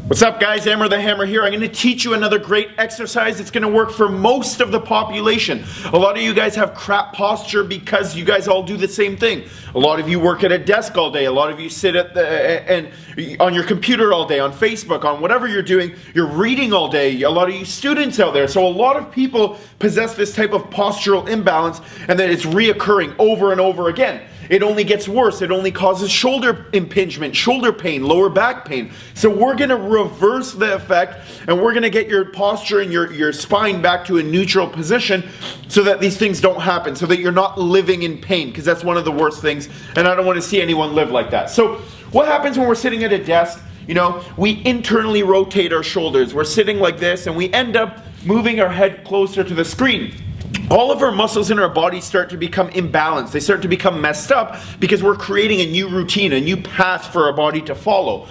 What's up guys, Amer the Hammer here. I'm going to teach you another great exercise that's going to work for most of the population. A lot of you guys have crap posture because you guys all do the same thing. A lot of you work at a desk all day. A lot of you sit on your computer all day, on Facebook, on whatever you're doing. You're reading all day. A lot of you students out there. So a lot of people possess this type of postural imbalance, and then it's reoccurring over and over again. It only gets worse. It only causes shoulder impingement, shoulder pain, lower back pain. So we're going to reverse the effect, and we're going to get your posture and your spine back to a neutral position so that these things don't happen, so that you're not living in pain, because that's one of the worst things, and I don't want to see anyone live like that. So what happens when we're sitting at a desk? You know, we internally rotate our shoulders. We're sitting like this, and we end up moving our head closer to the screen. All of our muscles in our body start to become imbalanced. They start to become messed up because we're creating a new routine, a new path for our body to follow.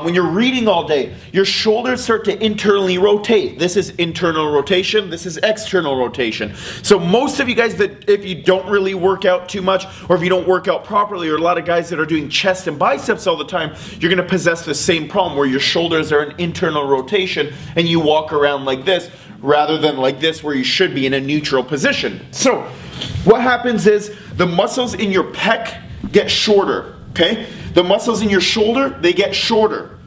When you're reading all day, your shoulders start to internally rotate. This is internal rotation. This is external rotation. So most of you guys that if you don't really work out too much, or if you don't work out properly, or a lot of guys that are doing chest and biceps all the time, you're going to possess the same problem where your shoulders are in internal rotation and you walk around like this, rather than like this where you should be in a neutral position. So what happens is the muscles in your pec get shorter, okay? The muscles in your shoulder, they get shorter.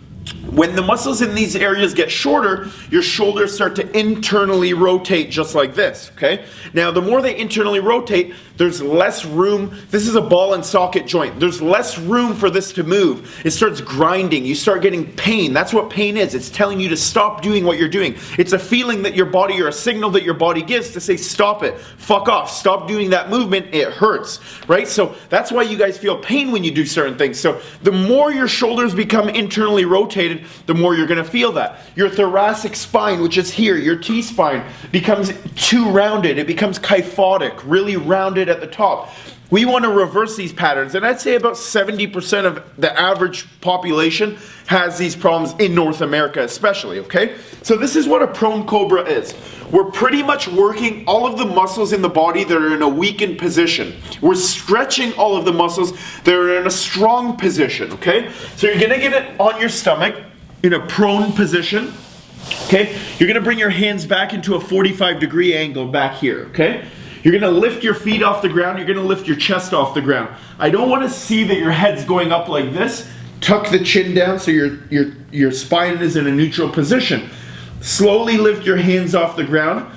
When the muscles in these areas get shorter, your shoulders start to internally rotate just like this, okay? Now, the more they internally rotate, there's less room. This is a ball and socket joint. There's less room for this to move. It starts grinding. You start getting pain. That's what pain is. It's telling you to stop doing what you're doing. It's a feeling that your body, or a signal that your body gives to say, stop it, fuck off, stop doing that movement, it hurts, right? So that's why you guys feel pain when you do certain things. So the more your shoulders become internally rotated, the more you're going to feel that. Your thoracic spine, which is here, your T-spine, becomes too rounded. It becomes kyphotic, really rounded at the top. We want to reverse these patterns, and I'd say about 70% of the average population has these problems in North America especially, okay? So this is what a prone cobra is. We're pretty much working all of the muscles in the body that are in a weakened position. We're stretching all of the muscles that are in a strong position, okay? So you're gonna get it on your stomach in a prone position, okay? You're gonna bring your hands back into a 45-degree angle back here, okay? You're gonna lift your feet off the ground. You're gonna lift your chest off the ground. I don't wanna see that your head's going up like this. Tuck the chin down so your spine is in a neutral position. Slowly lift your hands off the ground.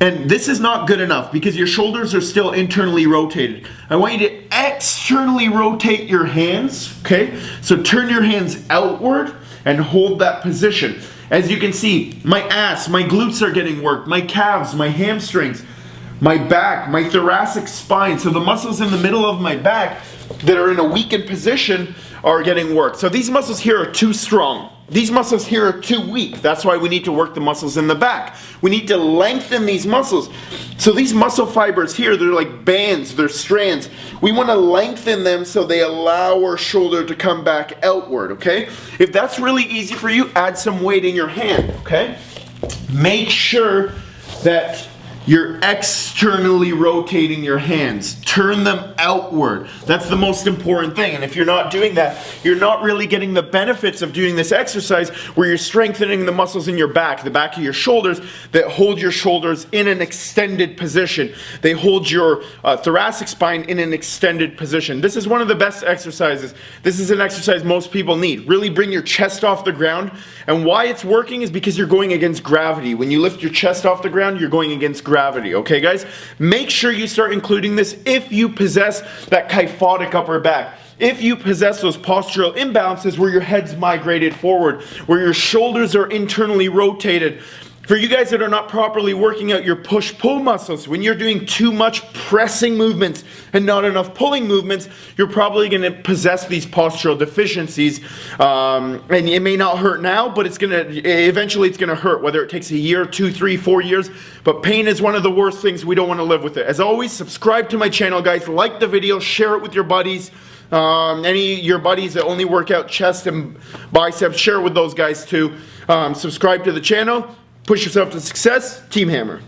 And this is not good enough because your shoulders are still internally rotated. I want you to externally rotate your hands, okay? So turn your hands outward and hold that position. As you can see, my ass, my glutes are getting worked, my calves, my hamstrings, my back, my thoracic spine. So the muscles in the middle of my back that are in a weakened position are getting worked. So these muscles here are too strong. These muscles here are too weak. That's why we need to work the muscles in the back. We need to lengthen these muscles. So these muscle fibers here, they're like bands, they're strands. We want to lengthen them so they allow our shoulder to come back outward, okay? If that's really easy for you, add some weight in your hand, okay? Make sure that you're externally rotating your hands. Turn them outward. That's the most important thing. And if you're not doing that, you're not really getting the benefits of doing this exercise where you're strengthening the muscles in your back, the back of your shoulders, that hold your shoulders in an extended position. They hold your thoracic spine in an extended position. This is one of the best exercises. This is an exercise most people need. Really bring your chest off the ground. And why it's working is because you're going against gravity. When you lift your chest off the ground, you're going against gravity, okay guys? Make sure you start including this if you possess that kyphotic upper back. If you possess those postural imbalances where your head's migrated forward, where your shoulders are internally rotated. For you guys that are not properly working out your push-pull muscles, when you're doing too much pressing movements and not enough pulling movements, you're probably going to possess these postural deficiencies. And it may not hurt now, but eventually it's going to hurt, whether it takes a year, 2, 3, 4 years. But pain is one of the worst things. We don't want to live with it. As always, subscribe to my channel, guys. Like the video, share it with your buddies. Your buddies that only work out chest and biceps, share it with those guys too. Subscribe to the channel. Push yourself to success. Team Hammer.